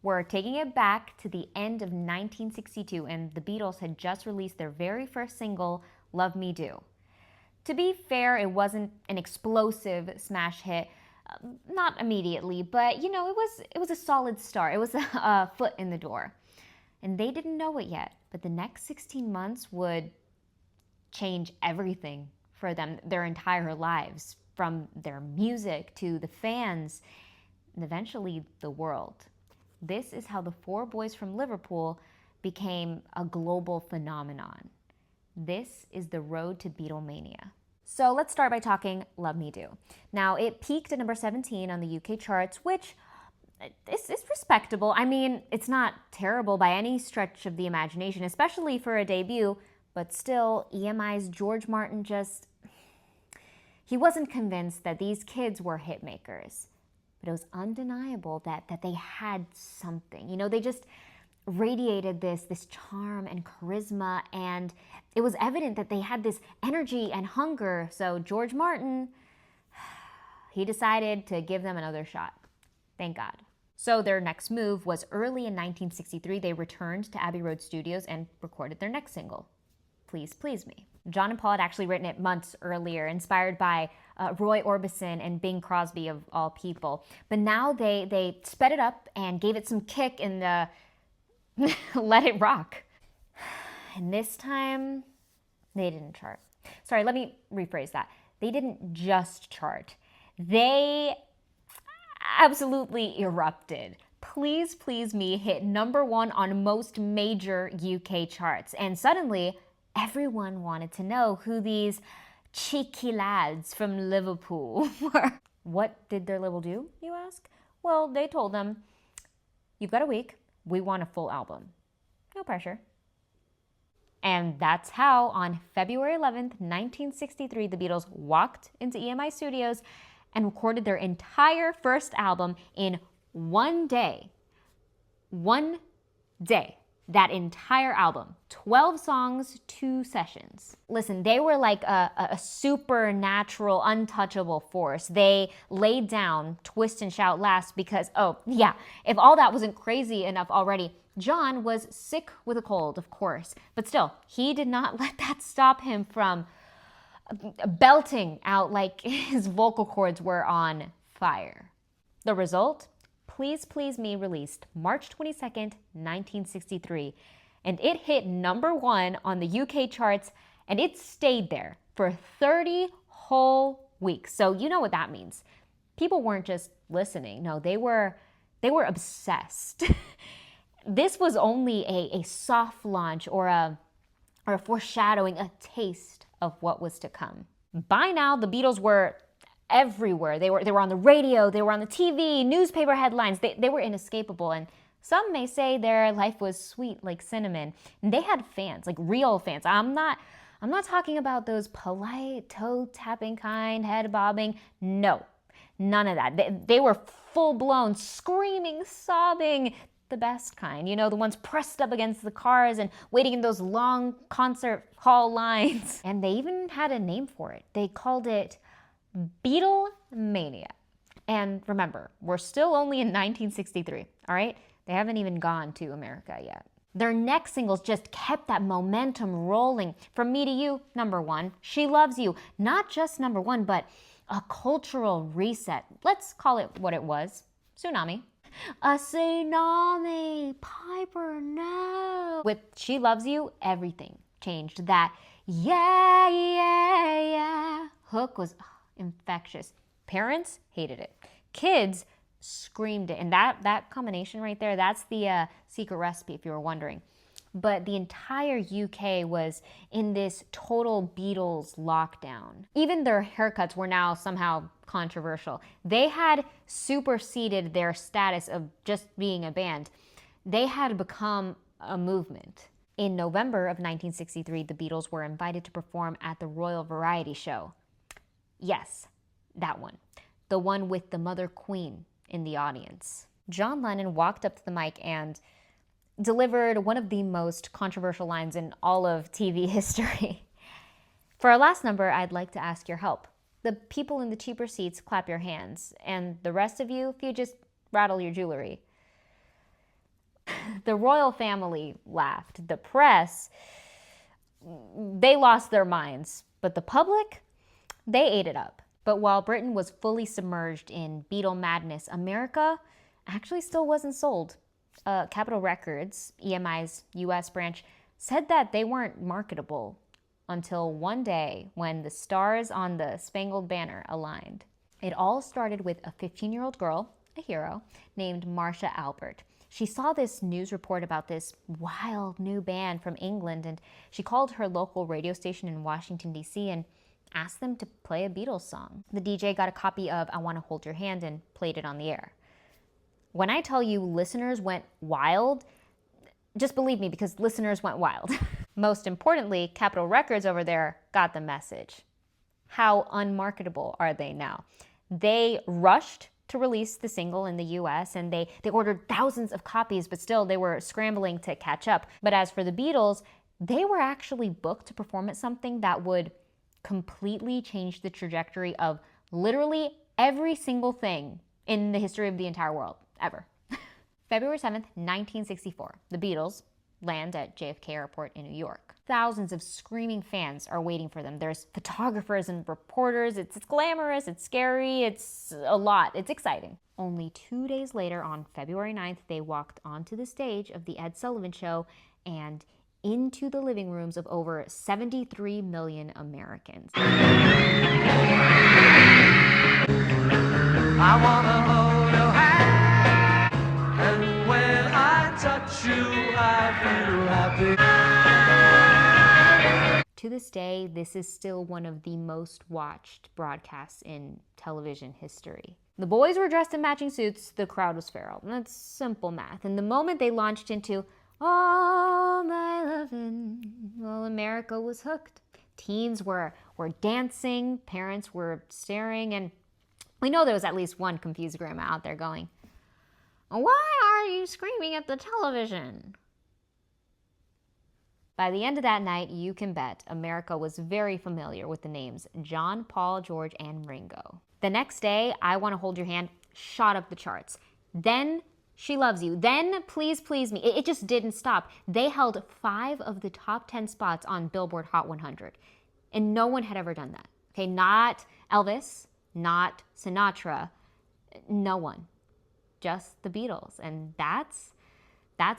We're taking it back to the end of 1962, and the Beatles had just released their very first single, Love Me Do. To be fair, it wasn't an explosive smash hit, not immediately, but it was a solid start. It was a foot in the door. And they didn't know it yet, but the next 16 months would change everything for them, their entire lives, from their music to the fans, and eventually the world. This is how the four boys from Liverpool became a global phenomenon. This is the road to Beatlemania. So let's start by talking Love Me Do. Now, it peaked at number 17 on the UK charts, which is respectable. I mean, it's not terrible by any stretch of the imagination, especially for a debut, but still, EMI's George Martin he wasn't convinced that these kids were hit makers. But it was undeniable that they had something. They just radiated this charm and charisma, and it was evident that they had this energy and hunger. So George Martin, he decided to give them another shot. Thank God. So their next move was early in 1963. They returned to Abbey Road Studios and recorded their next single, Please Please Me. John and Paul had actually written it months earlier, inspired by Roy Orbison and Bing Crosby of all people. But now they sped it up and gave it some kick and let it rock. And this time, they didn't chart. Sorry, let me rephrase that. They didn't just chart. They absolutely erupted. Please Please Me hit number 1 on most major UK charts. And suddenly, everyone wanted to know who these cheeky lads from Liverpool were. What did their label do, you ask? Well, they told them, you've got a week. We want a full album. No pressure. And that's how, on February 11th, 1963, the Beatles walked into EMI Studios and recorded their entire first album in one day. One day. That entire album. 12 songs, 2 sessions. Listen, they were like a supernatural, untouchable force. They laid down Twist and Shout last because, if all that wasn't crazy enough already, John was sick with a cold, of course. But still, he did not let that stop him from belting out like his vocal cords were on fire. The result? Please Please Me released March 22nd, 1963, and it hit number 1 on the UK charts, and it stayed there for 30 whole weeks. So you know what that means. People weren't just listening. No, they were obsessed. This was only a soft launch or a foreshadowing, a taste of what was to come. By now, the Beatles were everywhere. They were on the radio, they were on the TV, newspaper headlines. They were inescapable, and some may say their life was sweet like cinnamon. And they had fans, like real fans. I'm not talking about those polite, toe-tapping kind, head-bobbing. No, none of that. They were full-blown, screaming, sobbing, the best kind. The ones pressed up against the cars and waiting in those long concert hall lines. And they even had a name for it. They called it Beatlemania. And remember, we're still only in 1963, all right? They haven't even gone to America yet. Their next singles just kept that momentum rolling. From Me to You, number 1. She Loves You, not just number 1, but a cultural reset. Let's call it what it was. Tsunami. A tsunami, Piper, no. With She Loves You, everything changed. That yeah hook was infectious. Parents hated it. Kids screamed it. And that combination right there, that's the secret recipe if you were wondering. But the entire UK was in this total Beatles lockdown. Even their haircuts were now somehow controversial. They had superseded their status of just being a band. They had become a movement. In November of 1963, the Beatles were invited to perform at the Royal Variety Show. Yes, that one. The one with the Mother Queen in the audience. John Lennon walked up to the mic and delivered one of the most controversial lines in all of TV history. For our last number, I'd like to ask your help. The people in the cheaper seats, clap your hands. And the rest of you, if you just rattle your jewelry. The royal family laughed. The press, they lost their minds. But the public, they ate it up. But while Britain was fully submerged in Beatle madness, America actually still wasn't sold. Capitol Records, EMI's US branch, said that they weren't marketable until one day when the stars on the Spangled Banner aligned. It all started with a 15-year-old girl, a hero, named Marcia Albert. She saw this news report about this wild new band from England, and she called her local radio station in Washington, D.C., and asked them to play a Beatles song. The DJ got a copy of I Want to Hold Your Hand and played it on the air. When I tell you listeners went wild, just believe me, because listeners went wild. Most importantly, Capitol Records over there got the message. How unmarketable are they now? They rushed to release the single in the US, and they ordered thousands of copies, but still they were scrambling to catch up. But as for the Beatles, they were actually booked to perform at something that would completely change the trajectory of literally every single thing in the history of the entire world, ever. February 7th, 1964, the Beatles land at JFK Airport in New York. Thousands of screaming fans are waiting for them. There's photographers and reporters. It's glamorous, it's scary, it's a lot, it's exciting. Only 2 days later, on February 9th, they walked onto the stage of the Ed Sullivan Show and into the living rooms of over 73 million Americans. I wanna hold your hand, and when I touch you, I feel happy. To this day, this is still one of the most watched broadcasts in television history. The boys were dressed in matching suits, the crowd was feral. That's simple math. And the moment they launched into all my lovin', well, America was hooked. Teens were dancing, parents were staring, and we know there was at least one confused grandma out there going, "Why are you screaming at the television?" By the end of that night, you can bet America was very familiar with the names John, Paul, George, and Ringo. The next day, I Want to Hold Your Hand shot up the charts. Then She Loves You. Then Please Please Me. It just didn't stop. They held 5 of the top 10 spots on Billboard Hot 100. And no one had ever done that. Okay, not Elvis, not Sinatra, no one. Just the Beatles. And that's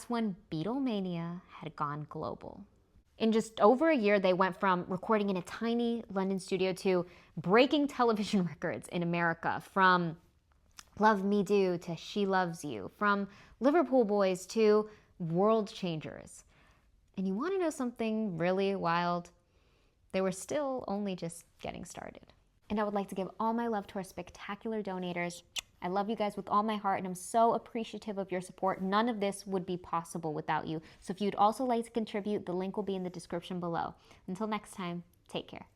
when Beatlemania had gone global. In just over a year, they went from recording in a tiny London studio to breaking television records in America, from Love Me Do to She Loves You, from Liverpool Boys to World Changers. And you want to know something really wild? They were still only just getting started. And I would like to give all my love to our spectacular donators. I love you guys with all my heart, and I'm so appreciative of your support. None of this would be possible without you. So if you'd also like to contribute, the link will be in the description below. Until next time, take care.